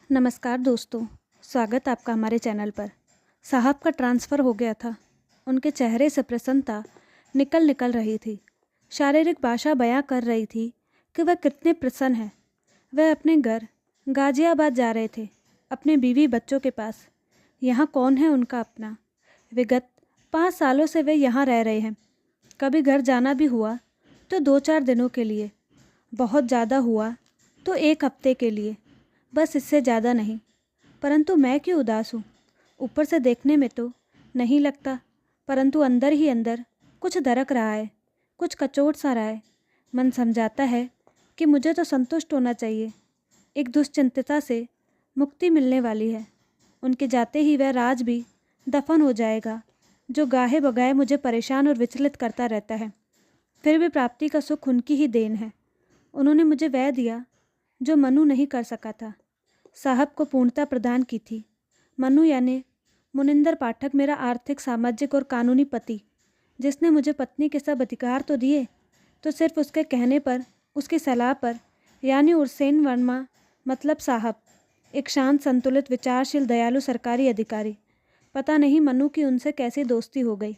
नमस्कार दोस्तों, स्वागत आपका हमारे चैनल पर। साहब का ट्रांसफ़र हो गया था। उनके चेहरे से प्रसन्नता निकल रही थी। शारीरिक भाषा बयां कर रही थी कि वह कितने प्रसन्न हैं। वह अपने घर गाजियाबाद जा रहे थे, अपने बीवी बच्चों के पास। यहाँ कौन है उनका अपना? विगत 5 सालों से वे यहाँ रह रहे हैं। कभी घर जाना भी हुआ तो 2-4 दिनों के लिए, बहुत ज़्यादा हुआ तो 1 हफ्ते के लिए, बस इससे ज़्यादा नहीं। परंतु मैं क्यों उदास हूँ? ऊपर से देखने में तो नहीं लगता, परंतु अंदर ही अंदर कुछ दरक रहा है, कुछ कचोट सा रहा है। मन समझाता है कि मुझे तो संतुष्ट होना चाहिए। एक दुश्चिंतता से मुक्ति मिलने वाली है। उनके जाते ही वह राज भी दफन हो जाएगा, जो गाहे बगाए मुझे परेशान और विचलित करता रहता है। फिर भी प्राप्ति का सुख उनकी ही देन है। उन्होंने मुझे वह दिया जो मनु नहीं कर सका था। साहब को पूर्णता प्रदान की थी। मनु यानी मुनिंदर पाठक मेरा आर्थिक, सामाजिक और कानूनी पति, जिसने मुझे पत्नी के सब अधिकार तो दिए, तो सिर्फ उसके कहने पर, उसकी सलाह पर, यानी उर्सेन वर्मा मतलब साहब, एक शांत, संतुलित, विचारशील, दयालु सरकारी अधिकारी। पता नहीं मनु की उनसे कैसी दोस्ती हो गई।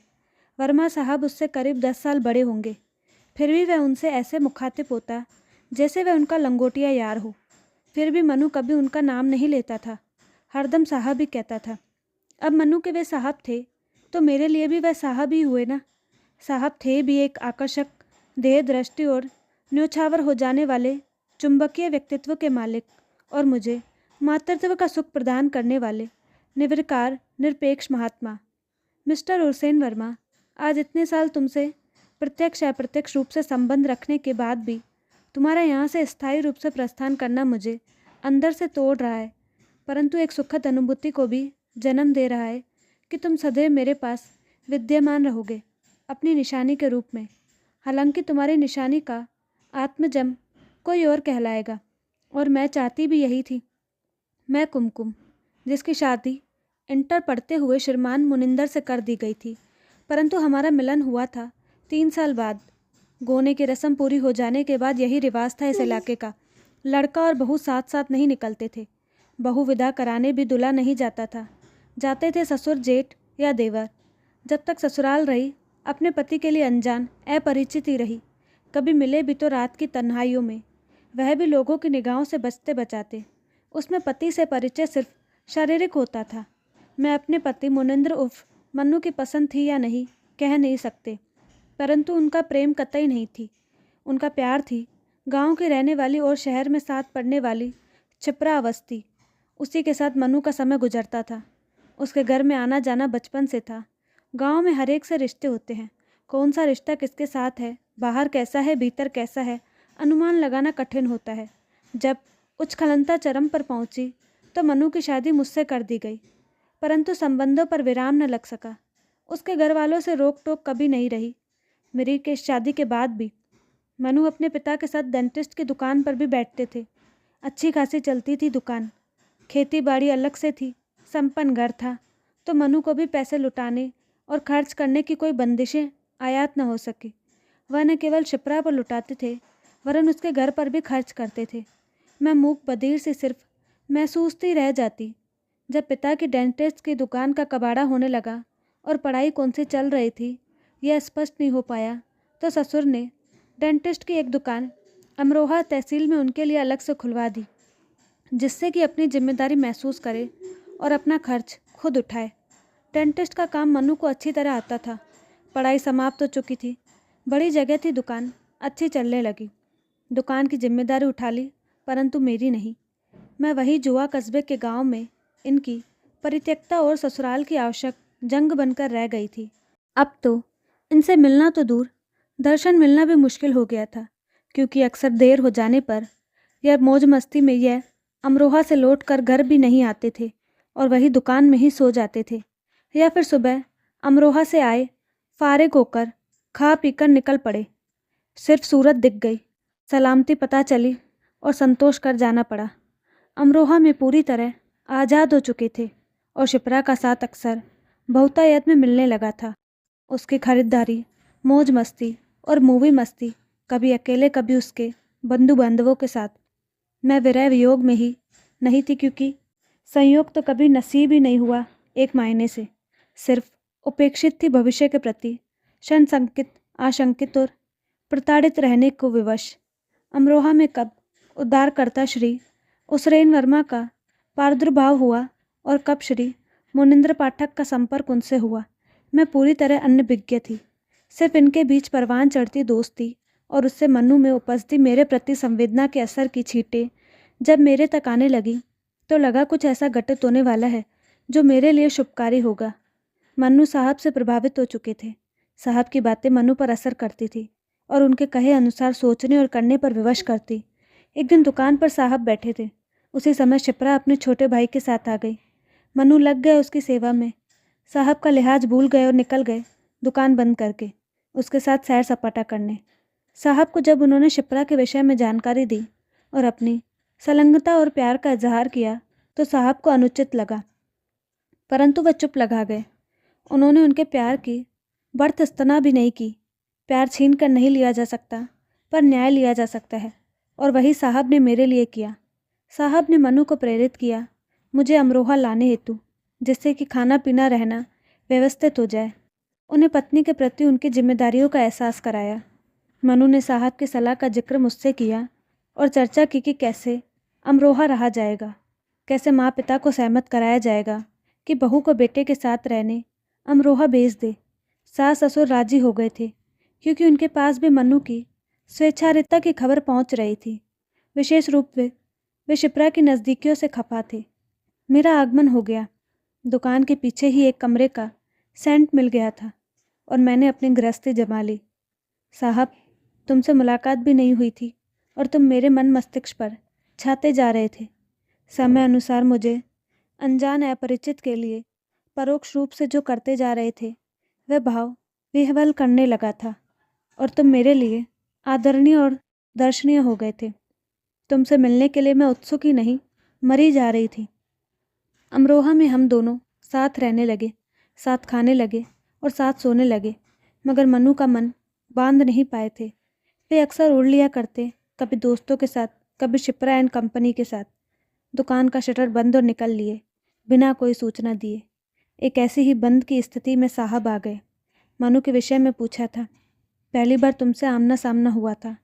वर्मा साहब उससे करीब 10 साल बड़े होंगे, फिर भी वह उनसे ऐसे मुखातिब होता जैसे वह उनका लंगोटिया यार हो। फिर भी मनु कभी उनका नाम नहीं लेता था, हरदम साहब ही कहता था। अब मनु के वे साहब थे तो मेरे लिए भी वह साहब ही हुए ना। साहब थे भी एक आकर्षक, देह दृष्टि और न्योछावर हो जाने वाले चुंबकीय व्यक्तित्व के मालिक, और मुझे मातृत्व का सुख प्रदान करने वाले निर्विकार, निरपेक्ष महात्मा। मिस्टर उर्सेन वर्मा, आज इतने साल तुमसे प्रत्यक्ष अप्रत्यक्ष रूप से संबंध रखने के बाद भी तुम्हारा यहाँ से स्थायी रूप से प्रस्थान करना मुझे अंदर से तोड़ रहा है, परंतु एक सुखद अनुभूति को भी जन्म दे रहा है कि तुम सदैव मेरे पास विद्यमान रहोगे, अपनी निशानी के रूप में। हालांकि तुम्हारी निशानी का आत्मजम कोई और कहलाएगा, और मैं चाहती भी यही थी। मैं कुमकुम, जिसकी शादी इंटर पढ़ते हुए श्रीमान मुनिंदर से कर दी गई थी, परंतु हमारा मिलन हुआ था 3 साल बाद। गोने की रस्म पूरी हो जाने के बाद यही रिवाज था इस इलाके का। लड़का और बहू साथ साथ नहीं निकलते थे। बहू विदा कराने भी दूल्हा नहीं जाता था, जाते थे ससुर, जेठ या देवर। जब तक ससुराल रही, अपने पति के लिए अनजान, अपरिचित ही रही। कभी मिले भी तो रात की तन्हाइयों में, वह भी लोगों की निगाहों से बचते बचाते। उसमें पति से परिचय सिर्फ शारीरिक होता था। मैं अपने पति मुनिंद्र उर्फ मन्नू की पसंद थी या नहीं कह नहीं सकते, परंतु उनका प्रेम कतई नहीं थी। उनका प्यार थी गांव की रहने वाली और शहर में साथ पढ़ने वाली छिपरा अवस्थी। उसी के साथ मनु का समय गुजरता था। उसके घर में आना जाना बचपन से था। गांव में हर एक से रिश्ते होते हैं। कौन सा रिश्ता किसके साथ है, बाहर कैसा है, भीतर कैसा है, अनुमान लगाना कठिन होता है। जब उच्छृंखलता चरम पर पहुंची तो मनु की शादी मुझसे कर दी गई, परंतु संबंधों पर विराम न लग सका। उसके घर वालों से रोक टोक कभी नहीं रही। मेरी के शादी के बाद भी मनु अपने पिता के साथ डेंटिस्ट की दुकान पर भी बैठते थे। अच्छी खासी चलती थी दुकान। खेती बाड़ी अलग से थी, संपन्न घर था, तो मनु को भी पैसे लुटाने और खर्च करने की कोई बंदिशें आयात न हो सकी। वह न केवल शिप्रा पर लुटाते थे, वरन उसके घर पर भी खर्च करते थे। मैं मूक बधिर से सिर्फ महसूसती रह जाती। जब पिता की डेंटिस्ट की दुकान का कबाड़ा होने लगा और पढ़ाई कौन सी चल रही थी यह स्पष्ट नहीं हो पाया, तो ससुर ने डेंटिस्ट की एक दुकान अमरोहा तहसील में उनके लिए अलग से खुलवा दी, जिससे कि अपनी जिम्मेदारी महसूस करे और अपना खर्च खुद उठाए। डेंटिस्ट का काम मनु को अच्छी तरह आता था। पढ़ाई समाप्त हो चुकी थी, बड़ी जगह थी, दुकान अच्छी चलने लगी। दुकान की जिम्मेदारी उठा ली, परंतु मेरी नहीं। मैं वही जुआ कस्बे के गांव में इनकी परित्यक्ता और ससुराल की आवश्यक जंग बनकर रह गई थी। अब तो इनसे मिलना तो दूर, दर्शन मिलना भी मुश्किल हो गया था, क्योंकि अक्सर देर हो जाने पर या मौज मस्ती में यह अमरोहा से लौटकर घर भी नहीं आते थे और वही दुकान में ही सो जाते थे, या फिर सुबह अमरोहा से आए, फारिग होकर खा पीकर निकल पड़े। सिर्फ सूरत दिख गई, सलामती पता चली और संतोष कर जाना पड़ा। अमरोहा में पूरी तरह आज़ाद हो चुके थे और शिप्रा का साथ अक्सर बहुतायत में मिलने लगा था। उसकी खरीदारी, मौज मस्ती और मूवी मस्ती, कभी अकेले कभी उसके बंधु बांधवों के साथ। मैं विरह वियोग में ही नहीं थी, क्योंकि संयोग तो कभी नसीब ही नहीं हुआ एक मायने से। सिर्फ उपेक्षित थी भविष्य के प्रति, क्षण संकित, आशंकित और प्रताड़ित रहने को विवश। अमरोहा में कब उद्धारकर्ता श्री उसरेन वर्मा का प्रादुर्भाव हुआ और कब श्री मुनिंद्र पाठक का संपर्क उनसे हुआ, मैं पूरी तरह अनभिज्ञ थी। सिर्फ इनके बीच परवान चढ़ती दोस्ती और उससे मनु में उपजती मेरे प्रति संवेदना के असर की छींटें जब मेरे तक आने लगी तो लगा कुछ ऐसा घटित होने वाला है जो मेरे लिए शुभकारी होगा। मन्नू साहब से प्रभावित हो चुके थे। साहब की बातें मनु पर असर करती थी और उनके कहे अनुसार सोचने और करने पर विवश करती। एक दिन दुकान पर साहब बैठे थे। उसी समय शिप्रा अपने छोटे भाई के साथ आ गई। मनु लग गए उसकी सेवा में। साहब का लिहाज भूल गए और निकल गए दुकान बंद करके उसके साथ सैर सपाटा करने। साहब को जब उन्होंने शिप्रा के विषय में जानकारी दी और अपनी संलग्नता और प्यार का इजहार किया तो साहब को अनुचित लगा, परंतु वह चुप लगा गए। उन्होंने उनके प्यार की बर्तस्तना भी नहीं की। प्यार छीन कर नहीं लिया जा सकता, पर न्याय लिया जा सकता है, और वही साहब ने मेरे लिए किया। साहब ने मनु को प्रेरित किया मुझे अमरोहा लाने हेतु, जिससे कि खाना पीना रहना व्यवस्थित हो जाए। उन्हें पत्नी के प्रति उनकी जिम्मेदारियों का एहसास कराया। मनु ने साहब की सलाह का जिक्र मुझसे किया और चर्चा की कि कैसे अमरोहा रहा जाएगा, कैसे माँ पिता को सहमत कराया जाएगा कि बहू को बेटे के साथ रहने अमरोहा भेज दे। सास ससुर राजी हो गए थे क्योंकि उनके पास भी मनु की स्वेच्छारिता की खबर पहुंच रही थी। विशेष रूप में वे शिप्रा की नज़दीकियों से खफा थे। मेरा आगमन हो गया। दुकान के पीछे ही एक कमरे का सेंट मिल गया था और मैंने अपनी गृहस्थी जमा ली। साहब, तुमसे मुलाकात भी नहीं हुई थी और तुम मेरे मन मस्तिष्क पर छाते जा रहे थे। समय अनुसार मुझे अनजान अपरिचित के लिए परोक्ष रूप से जो करते जा रहे थे वह भाव विह्वल करने लगा था और तुम मेरे लिए आदरणीय और दर्शनीय हो गए थे। तुमसे मिलने के लिए मैं उत्सुक ही नहीं, मरी जा रही थी। अमरोहा में हम दोनों साथ रहने लगे, साथ खाने लगे और साथ सोने लगे, मगर मनु का मन बांध नहीं पाए थे। वे अक्सर उड़ लिया करते, कभी दोस्तों के साथ, कभी शिप्रा एंड कंपनी के साथ। दुकान का शटर बंद और निकल लिए बिना कोई सूचना दिए। एक ऐसी ही बंद की स्थिति में साहब आ गए। मनु के विषय में पूछा था। पहली बार तुमसे आमना सामना हुआ था।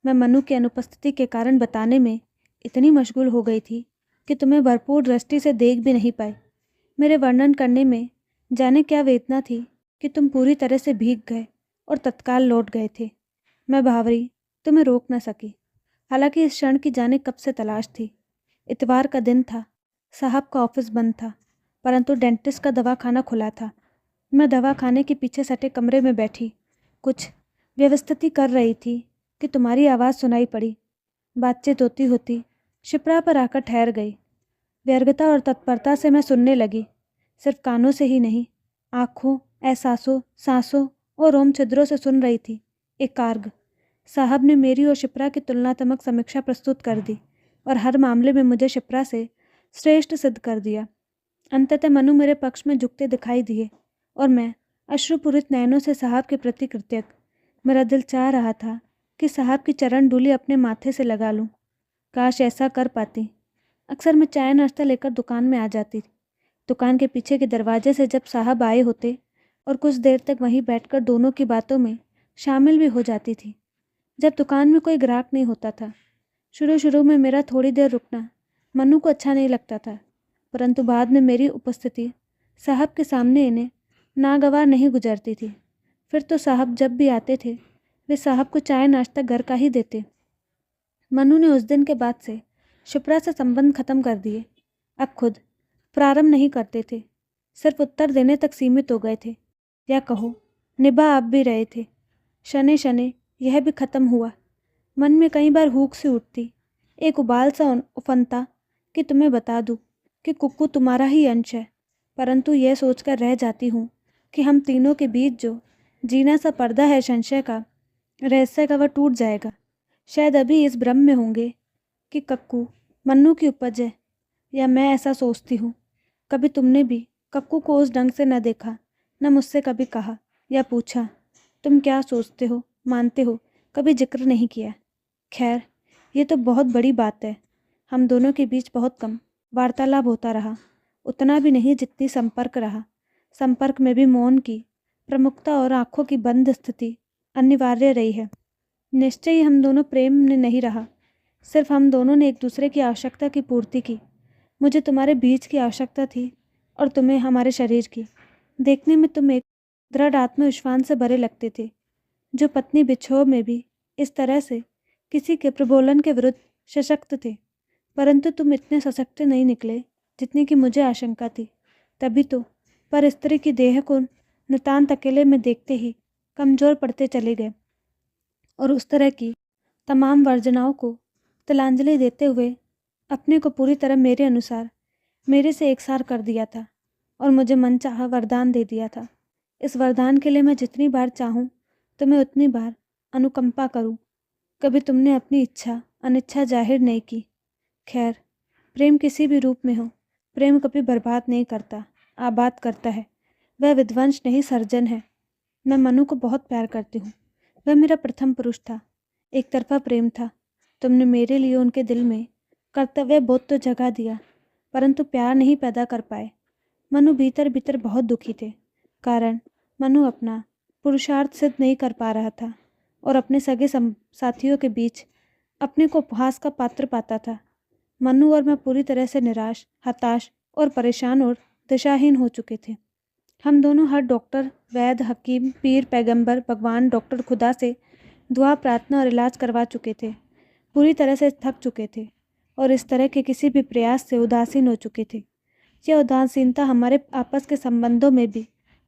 मैं मनु की अनुपस्थिति के कारण बताने में इतनी मशगूल हो गई थी कि तुम्हें भरपूर दृष्टि से देख भी नहीं पाई। मेरे वर्णन करने में जाने क्या वेदना थी कि तुम पूरी तरह से भीग गए और तत्काल लौट गए थे। मैं भावरी तुम्हें रोक न सकी, हालांकि इस क्षण की जाने कब से तलाश थी। इतवार का दिन था। साहब का ऑफिस बंद था, परंतु डेंटिस्ट का दवाखाना खुला था। मैं दवाखाने के पीछे सटे कमरे में बैठी कुछ व्यवस्थिति कर रही थी कि तुम्हारी आवाज़ सुनाई पड़ी। बातचीत होती होती शिप्रा पर आकर ठहर गई। व्यग्रता और तत्परता से मैं सुनने लगी, सिर्फ कानों से ही नहीं, आँखों, एहसासों, सांसों और रोम छिद्रों से सुन रही थी। एकाग्र। साहब ने मेरी और शिप्रा की तुलनात्मक समीक्षा प्रस्तुत कर दी और हर मामले में मुझे शिप्रा से श्रेष्ठ सिद्ध कर दिया। अंततः मनु मेरे पक्ष में झुकते दिखाई दिए और मैं अश्रुपूरित नयनों से साहब के प्रति कृतज्ञ। मेरा दिल चाह रहा था कि साहब की चरण धूलि अपने माथे से लगा लूं। काश ऐसा कर पाती। अक्सर मैं चाय नाश्ता लेकर दुकान में आ जाती थी। दुकान के पीछे के दरवाजे से जब साहब आए होते और कुछ देर तक वहीं बैठकर दोनों की बातों में शामिल भी हो जाती थी। जब दुकान में कोई ग्राहक नहीं होता था। शुरू शुरू में मेरा थोड़ी देर रुकना मनु को अच्छा नहीं लगता था, परंतु बाद में मेरी उपस्थिति साहब के सामने इन्हें नागवार नहीं गुजरती थी। फिर तो साहब जब भी आते थे वे साहब को चाय नाश्ता घर का ही देते। मनु ने उस दिन के बाद से शिप्रा से संबंध खत्म कर दिए। अब खुद प्रारंभ नहीं करते थे, सिर्फ उत्तर देने तक सीमित हो गए थे, या कहो निभा आप भी रहे थे। शने शने यह भी खत्म हुआ। मन में कई बार हुक सी उठती, एक उबाल सा उफनता कि तुम्हें बता दूं कि कुक्कू तुम्हारा ही अंश है, परंतु यह सोचकर रह जाती हूँ कि हम तीनों के बीच जो जीना सा पर्दा है संशय का, रहस्य का, वह टूट जाएगा। शायद अभी इस भ्रम में होंगे कि कक्कू मन्नू की उपज है, या मैं ऐसा सोचती हूँ। कभी तुमने भी कक्कू को उस ढंग से न देखा, न मुझसे कभी कहा या पूछा तुम क्या सोचते हो, मानते हो, कभी जिक्र नहीं किया। खैर, ये तो बहुत बड़ी बात है। हम दोनों के बीच बहुत कम वार्तालाप होता रहा, उतना भी नहीं जितनी संपर्क रहा। संपर्क में भी मौन की प्रमुखता और आंखों की बंद स्थिति अनिवार्य रही है। निश्चय ही हम दोनों प्रेम में नहीं रहा, सिर्फ हम दोनों ने एक दूसरे की आवश्यकता की पूर्ति की। मुझे तुम्हारे बीज की आवश्यकता थी और तुम्हें हमारे शरीर की। देखने में तुम एक दृढ़ आत्मविश्वास से भरे लगते थे, जो पत्नी बिछोह में भी इस तरह से किसी के प्रबोलन के विरुद्ध सशक्त थे। परंतु तुम इतने सशक्त नहीं निकले जितनी कि मुझे आशंका थी। तभी तो पर स्त्री की देह को नितांत अकेले में देखते ही कमजोर पड़ते चले गए और उस तरह की तमाम वर्जनाओं को तिलांजलि देते हुए अपने को पूरी तरह मेरे अनुसार मेरे से एकसार कर दिया था और मुझे मनचाहा वरदान दे दिया था। इस वरदान के लिए मैं जितनी बार चाहूँ तुम्हें उतनी बार अनुकंपा करूँ। कभी तुमने अपनी इच्छा अनिच्छा जाहिर नहीं की। खैर, प्रेम किसी भी रूप में हो, प्रेम कभी बर्बाद नहीं करता, आबाद करता है। वह विध्वंस नहीं सर्जन है। मैं मनु को बहुत प्यार करती हूँ। वह मेरा प्रथम पुरुष था। एक तरफा प्रेम था। तुमने मेरे लिए उनके दिल में कर्तव्य बोध तो जगा दिया, परंतु प्यार नहीं पैदा कर पाए। मनु भीतर भीतर बहुत दुखी थे, कारण मनु अपना पुरुषार्थ सिद्ध नहीं कर पा रहा था और अपने सगे साथियों के बीच अपने को उपहास का पात्र पाता था। मनु और मैं पूरी तरह से निराश, हताश और परेशान और दिशाहीन हो चुके थे। हम दोनों हर डॉक्टर, वैद्य, हकीम, पीर, पैगंबर, भगवान, डॉक्टर, खुदा से दुआ, प्रार्थना और इलाज करवा चुके थे। पूरी तरह से थक चुके थे और इस तरह के किसी भी प्रयास से उदासीन हो चुके थे। यह उदासीनता हमारे आपस के संबंधों में भी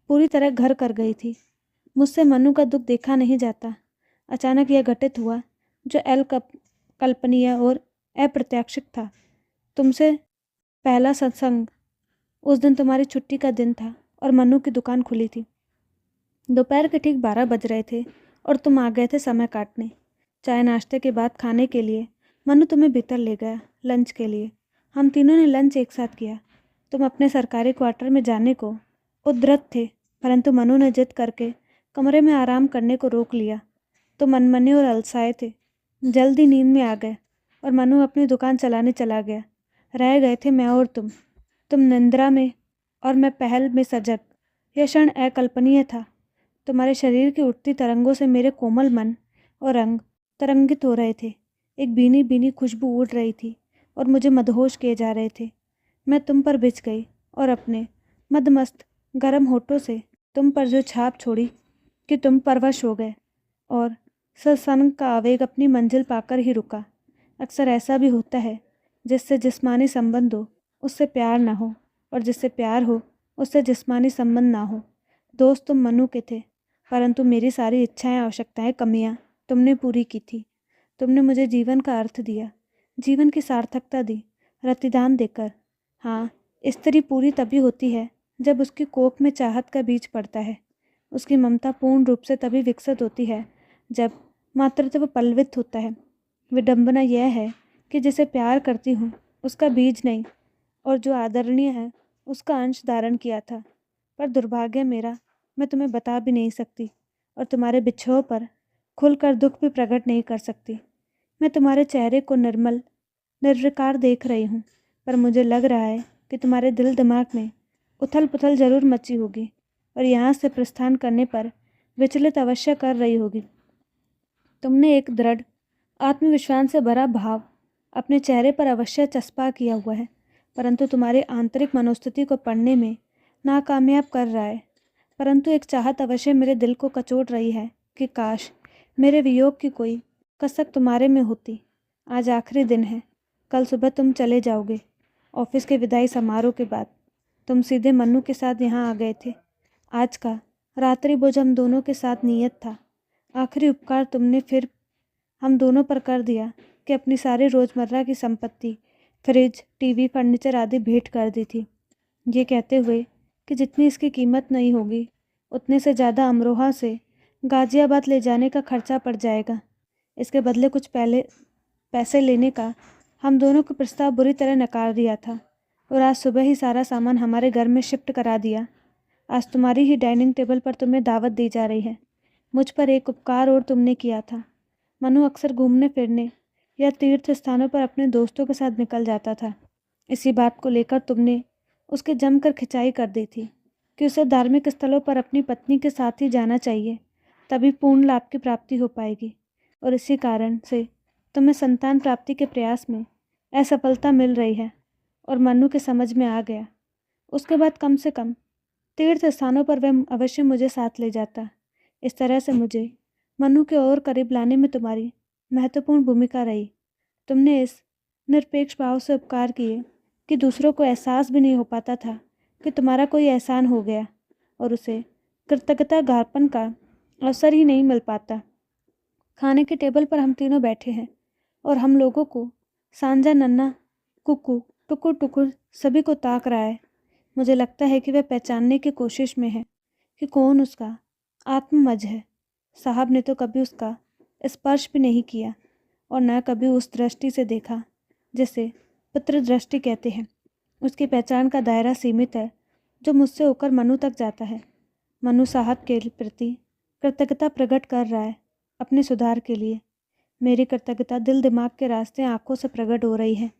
पूरी तरह घर कर गई थी। मुझसे मनु का दुख देखा नहीं जाता। अचानक यह घटित हुआ जो कल्पनीय और अप्रत्याशित था। तुमसे पहला सत्संग उस दिन तुम्हारी छुट्टी का दिन था और मनु की दुकान खुली थी। दोपहर के ठीक 12 बज रहे थे और तुम आ गए थे समय काटने। चाय नाश्ते के बाद खाने के लिए मनु तुम्हें भीतर ले गया, लंच के लिए। हम तीनों ने लंच एक साथ किया। तुम अपने सरकारी क्वार्टर में जाने को उद्यत थे, परंतु मनु ने जिद करके कमरे में आराम करने को रोक लिया। तुम अनमने और अलसाए थे, जल्दी नींद में आ गए और मनु अपनी दुकान चलाने चला गया। रह गए थे मैं और तुम निंद्रा में और मैं पहल में सजग। यह क्षण अकल्पनीय था। तुम्हारे शरीर की उठती तरंगों से मेरे कोमल मन और अंग तरंगित हो रहे थे। एक भीनी भीनी खुशबू उड़ रही थी और मुझे मदहोश किए जा रहे थे। मैं तुम पर बिछ गई और अपने मदमस्त गर्म होठों से तुम पर जो छाप छोड़ी कि तुम परवश हो गए और सत्संग का आवेग अपनी मंजिल पाकर ही रुका। अक्सर ऐसा भी होता है, जिससे जिस्मानी संबंध हो उससे प्यार ना हो और जिससे प्यार हो उससे जिस्मानी संबंध ना हो। दोस्त तुम मनु के थे, परंतु मेरी सारी इच्छाएं, आवश्यकताएं, कमियां तुमने पूरी की थी। तुमने मुझे जीवन का अर्थ दिया, जीवन की सार्थकता दी, रतिदान देकर। हाँ, स्त्री पूरी तभी होती है जब उसकी कोख में चाहत का बीज पड़ता है। उसकी ममता पूर्ण रूप से तभी विकसित होती है जब मातृत्व पल्लवित होता है। विडंबना यह है कि जिसे प्यार करती हूँ उसका बीज नहीं और जो आदरणीय है उसका अंश धारण किया था। पर दुर्भाग्य मेरा, मैं तुम्हें बता भी नहीं सकती और तुम्हारे बिछोह पर खुलकर दुख भी प्रकट नहीं कर सकती। मैं तुम्हारे चेहरे को निर्मल निर्विकार देख रही हूँ, पर मुझे लग रहा है कि तुम्हारे दिल दिमाग में उथल पुथल जरूर मची होगी और यहाँ से प्रस्थान करने पर विचलित अवश्य कर रही होगी। तुमने एक दृढ़ आत्मविश्वास से भरा भाव अपने चेहरे पर अवश्य चस्पा किया हुआ है, परंतु तुम्हारी आंतरिक मनोस्थिति को पढ़ने में नाकामयाब कर रहा है। परंतु एक चाहत अवश्य मेरे दिल को कचोट रही है कि काश मेरे वियोग की कोई कसक तुम्हारे में होती। आज आखिरी दिन है, कल सुबह तुम चले जाओगे। ऑफिस के विदाई समारोह के बाद तुम सीधे मन्नू के साथ यहाँ आ गए थे। आज का रात्रि भोज हम दोनों के साथ नियत था। आखिरी उपकार तुमने फिर हम दोनों पर कर दिया कि अपनी सारी रोज़मर्रा की संपत्ति, फ्रिज, टीवी, फर्नीचर आदि भेंट कर दी थी, ये कहते हुए कि जितनी इसकी कीमत नहीं होगी उतने से ज़्यादा अमरोहा से गाज़ियाबाद ले जाने का खर्चा पड़ जाएगा। इसके बदले कुछ पैसे लेने का हम दोनों को प्रस्ताव बुरी तरह नकार दिया था और आज सुबह ही सारा सामान हमारे घर में शिफ्ट करा दिया। आज तुम्हारी ही डाइनिंग टेबल पर तुम्हें दावत दी जा रही है। मुझ पर एक उपकार और तुमने किया था। मनु अक्सर घूमने फिरने या तीर्थ स्थानों पर अपने दोस्तों के साथ निकल जाता था। इसी बात को लेकर तुमने उसके जमकर खिंचाई कर दी थी कि उसे धार्मिक स्थलों पर अपनी पत्नी के साथ ही जाना चाहिए, तभी पूर्ण लाभ की प्राप्ति हो पाएगी। और इसी कारण से तुम्हें संतान प्राप्ति के प्रयास में असफलता मिल रही है। और मन्नू के समझ में आ गया। उसके बाद कम से कम तीर्थ स्थानों पर वह अवश्य मुझे साथ ले जाता। इस तरह से मुझे मन्नू के और करीब लाने में तुम्हारी महत्वपूर्ण भूमिका रही। तुमने इस निरपेक्ष भाव से उपकार किए कि दूसरों को एहसास भी नहीं हो पाता था कि तुम्हारा कोई एहसान हो गया, और उसे कृतज्ञता ज्ञापन का अवसर ही नहीं मिल पाता। खाने के टेबल पर हम तीनों बैठे हैं और हम लोगों को सांझा नन्ना कुक्कू टुकुर टुकुर सभी को ताक रहा है। मुझे लगता है कि वह पहचानने की कोशिश में है कि कौन उसका आत्ममज है। साहब ने तो कभी उसका स्पर्श भी नहीं किया और न कभी उस दृष्टि से देखा जिसे पुत्र दृष्टि कहते हैं। उसकी पहचान का दायरा सीमित है जो मुझसे होकर मनु तक जाता है। मनु साहब के प्रति कृतज्ञता प्रकट कर रहा है अपने सुधार के लिए। मेरी कृतज्ञता दिल दिमाग के रास्ते आंखों से प्रकट हो रही है।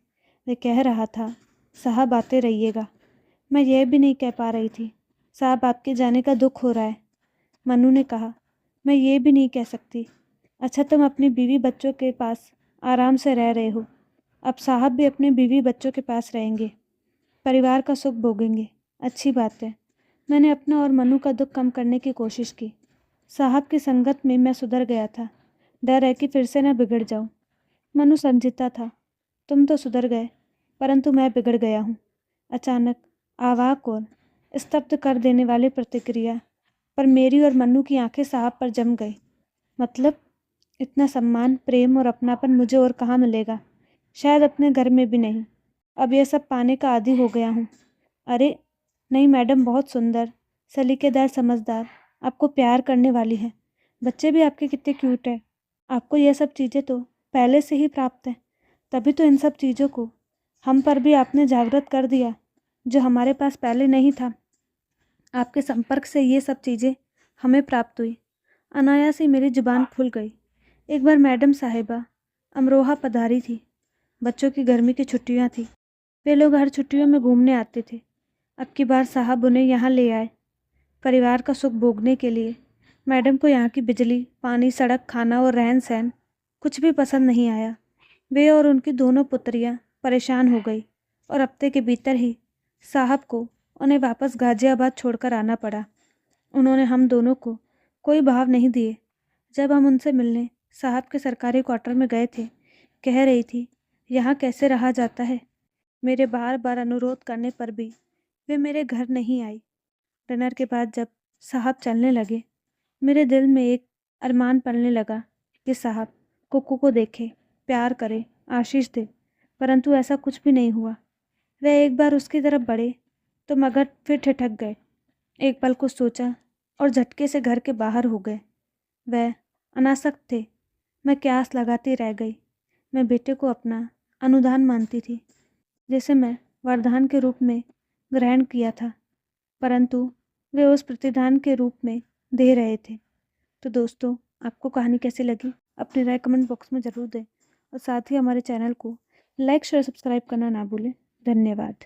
वह कह रहा था, साहब आते रहिएगा। मैं यह भी नहीं कह पा रही थी, साहब आपके जाने का दुख हो रहा है। मनु ने कहा, मैं ये भी नहीं कह सकती। अच्छा, तुम अपनी बीवी बच्चों के पास आराम से रह रहे हो, अब साहब भी अपने बीवी बच्चों के पास रहेंगे, परिवार का सुख भोगेंगे। अच्छी बात है। मैंने अपना और मनु का दुख कम करने की कोशिश की। साहब की संगत में मैं सुधर गया था, डर है कि फिर से न बिगड़ जाऊं। मनु संजीता था, तुम तो सुधर गए परंतु मैं बिगड़ गया हूँ। अचानक आवाक और स्तब्ध कर देने वाली प्रतिक्रिया पर मेरी और मन्नू की आंखें साहब पर जम गई। मतलब इतना सम्मान, प्रेम और अपनापन मुझे और कहाँ मिलेगा? शायद अपने घर में भी नहीं। अब यह सब पाने का आदी हो गया हूँ। अरे नहीं मैडम, बहुत सुंदर, सलीकेदार, समझदार, आपको प्यार करने वाली है। बच्चे भी आपके कितने क्यूट है। आपको यह सब चीज़ें तो पहले से ही प्राप्त है, तभी तो इन सब चीज़ों को हम पर भी आपने जागृत कर दिया जो हमारे पास पहले नहीं था। आपके संपर्क से ये सब चीज़ें हमें प्राप्त हुई। अनायास ही मेरी जुबान खुल गई। एक बार मैडम साहिबा अमरोहा पधारी थी। बच्चों की गर्मी की छुट्टियां थी। वे लोग हर छुट्टियों में घूमने आते थे। अब की बार साहब उन्हें यहाँ ले आए परिवार का सुख भोगने के लिए। मैडम को यहाँ की बिजली, पानी, सड़क, खाना और रहन सहन कुछ भी पसंद नहीं आया। वे और उनकी दोनों पुत्रियाँ परेशान हो गई और हफ्ते के भीतर ही साहब को उन्हें वापस गाजियाबाद छोड़कर आना पड़ा। उन्होंने हम दोनों को कोई भाव नहीं दिए। जब हम उनसे मिलने साहब के सरकारी क्वार्टर में गए थे, कह रही थी, यहाँ कैसे रहा जाता है। मेरे बार बार अनुरोध करने पर भी वे मेरे घर नहीं आई। डिनर के बाद जब साहब चलने लगे, मेरे दिल में एक अरमान पलने लगा कि साहब कुक्कू को देखे, प्यार करे, आशीष दे, परंतु ऐसा कुछ भी नहीं हुआ। वह एक बार उसकी तरफ बढ़े तो मगर फिर ठिठक गए। एक पल को सोचा और झटके से घर के बाहर हो गए। वह अनासक्त थे। मैं क्यास लगाती रह गई। मैं बेटे को अपना अनुदान मानती थी, जिसे मैं वरदान के रूप में ग्रहण किया था, परंतु वे उस प्रतिदान के रूप में दे रहे थे। तो दोस्तों, आपको कहानी कैसी लगी अपनी राय कमेंट बॉक्स में ज़रूर दें और साथ ही हमारे चैनल को लाइक शेयर सब्सक्राइब करना ना भूलें। धन्यवाद।